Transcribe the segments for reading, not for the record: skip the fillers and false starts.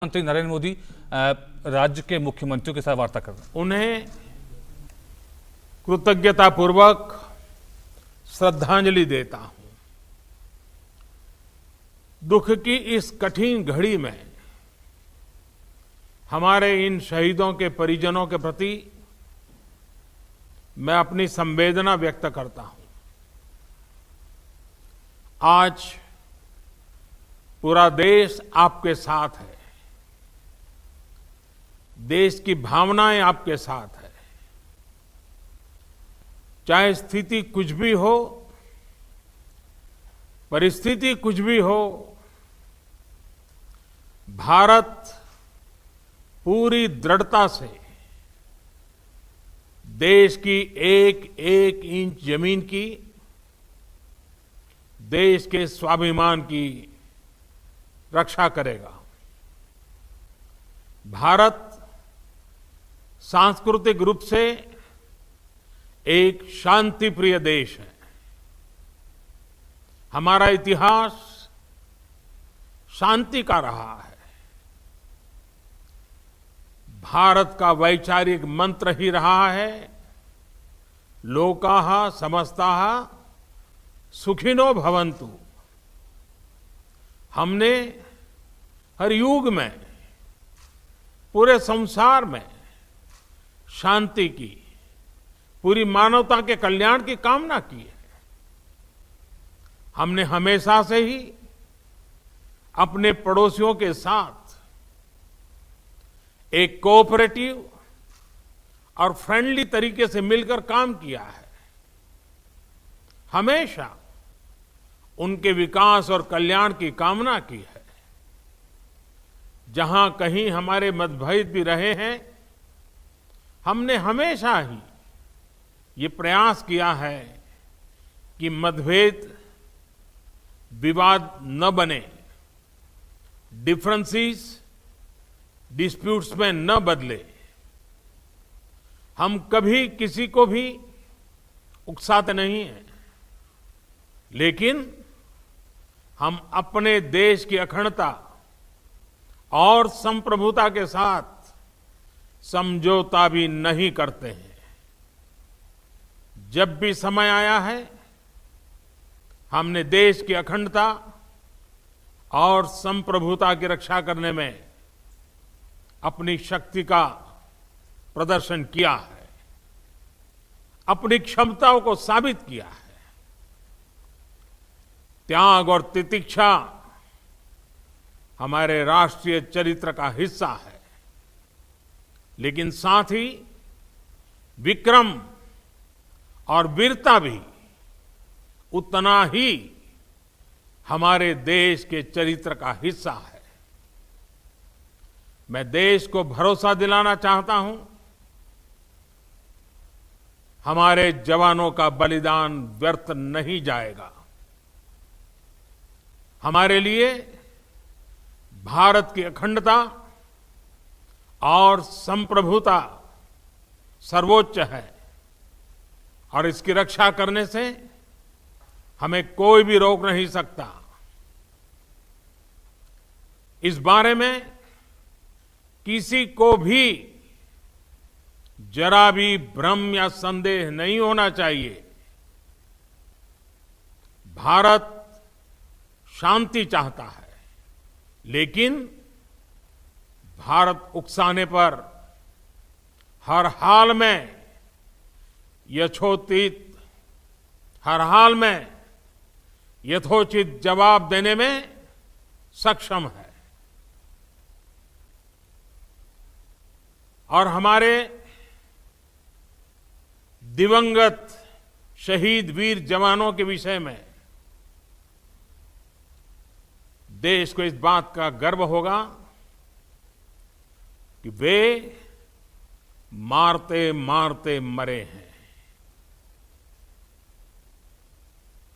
प्रधानमंत्री नरेंद्र मोदी राज्य के मुख्यमंत्रियों के साथ वार्ता कर रहे हैं। उन्हें कृतज्ञतापूर्वक श्रद्धांजलि देता हूं। दुख की इस कठिन घड़ी में हमारे इन शहीदों के परिजनों के प्रति मैं अपनी संवेदना व्यक्त करता हूं। आज पूरा देश आपके साथ है, देश की भावनाएं आपके साथ है। चाहे स्थिति कुछ भी हो, परिस्थिति कुछ भी हो, भारत पूरी दृढ़ता से देश की एक एक इंच जमीन की, देश के स्वाभिमान की रक्षा करेगा। भारत सांस्कृतिक रूप से एक शांति प्रिय देश है। हमारा इतिहास शांति का रहा है। भारत का वैचारिक मंत्र ही रहा है, लोकाः समस्ताः सुखिनो भवन्तु। हमने हर युग में, पूरे संसार में शांति की, पूरी मानवता के कल्याण की कामना की है। हमने हमेशा से ही अपने पड़ोसियों के साथ एक कोऑपरेटिव और फ्रेंडली तरीके से मिलकर काम किया है। हमेशा उनके विकास और कल्याण की कामना की है। जहां कहीं हमारे मतभेद भी रहे हैं, हमने हमेशा ही ये प्रयास किया है कि मतभेद विवाद न बने, डिफरेंसेस डिस्प्यूट्स में न बदले। हम कभी किसी को भी उकसाते नहीं हैं, लेकिन हम अपने देश की अखंडता और संप्रभुता के साथ समझौता भी नहीं करते हैं। जब भी समय आया है, हमने देश की अखंडता और संप्रभुता की रक्षा करने में अपनी शक्ति का प्रदर्शन किया है, अपनी क्षमताओं को साबित किया है। त्याग और तितिक्षा हमारे राष्ट्रीय चरित्र का हिस्सा है, लेकिन साथ ही विक्रम और वीरता भी उतना ही हमारे देश के चरित्र का हिस्सा है। मैं देश को भरोसा दिलाना चाहता हूं, हमारे जवानों का बलिदान व्यर्थ नहीं जाएगा। हमारे लिए भारत की अखंडता और संप्रभुता सर्वोच्च है, और इसकी रक्षा करने से हमें कोई भी रोक नहीं सकता। इस बारे में किसी को भी जरा भी भ्रम या संदेह नहीं होना चाहिए। भारत शांति चाहता है, लेकिन भारत उकसाने पर हर हाल में यथोचित जवाब देने में सक्षम है। और हमारे दिवंगत शहीद वीर जवानों के विषय में देश को इस बात का गर्व होगा कि वे मारते मारते मरे हैं।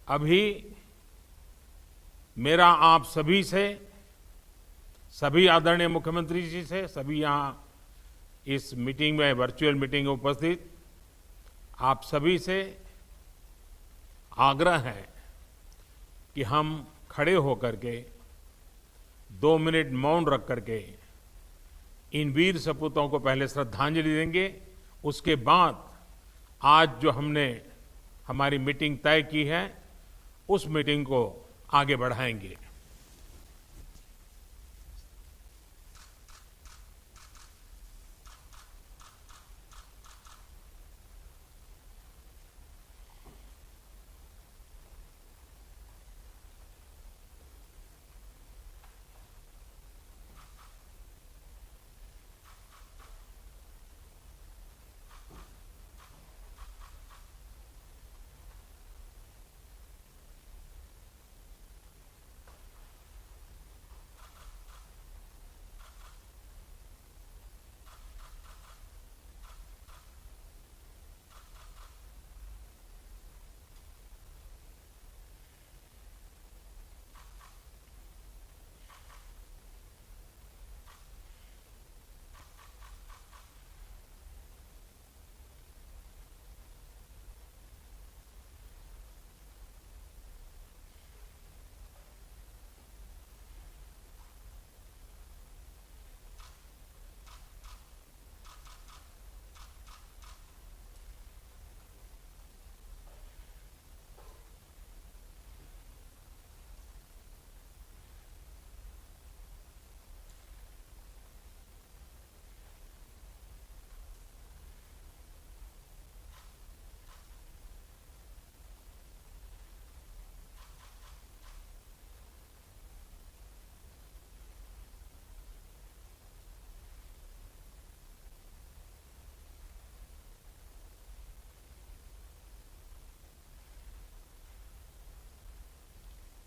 अभी मेरा आप सभी से, सभी आदरणीय मुख्यमंत्री जी से, सभी यहां इस मीटिंग में, वर्चुअल मीटिंग में उपस्थित आप सभी से आग्रह है कि हम खड़े होकर के 2 मिनट मौन रख करके इन वीर सपूतों को पहले श्रद्धांजलि देंगे, उसके बाद आज जो हमने हमारी मीटिंग तय की है उस मीटिंग को आगे बढ़ाएंगे।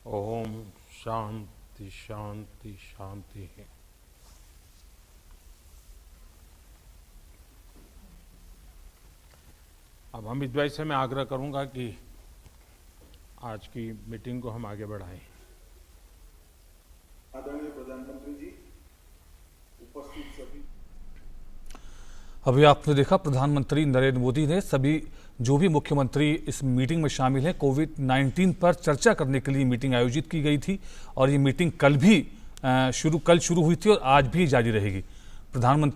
ओम शांति शांति शांति है। अब अमित भाई से मैं आग्रह करूंगा कि आज की मीटिंग को हम आगे बढ़ाएं। आदरणीय प्रधानमंत्री जी, उपस्थित सभी। अभी आपने देखा प्रधानमंत्री नरेंद्र मोदी ने सभी जो भी मुख्यमंत्री इस मीटिंग में शामिल हैं कोविड-19 पर चर्चा करने के लिए मीटिंग आयोजित की गई थी और ये मीटिंग कल शुरू हुई थी और आज भी जारी रहेगी। प्रधानमंत्री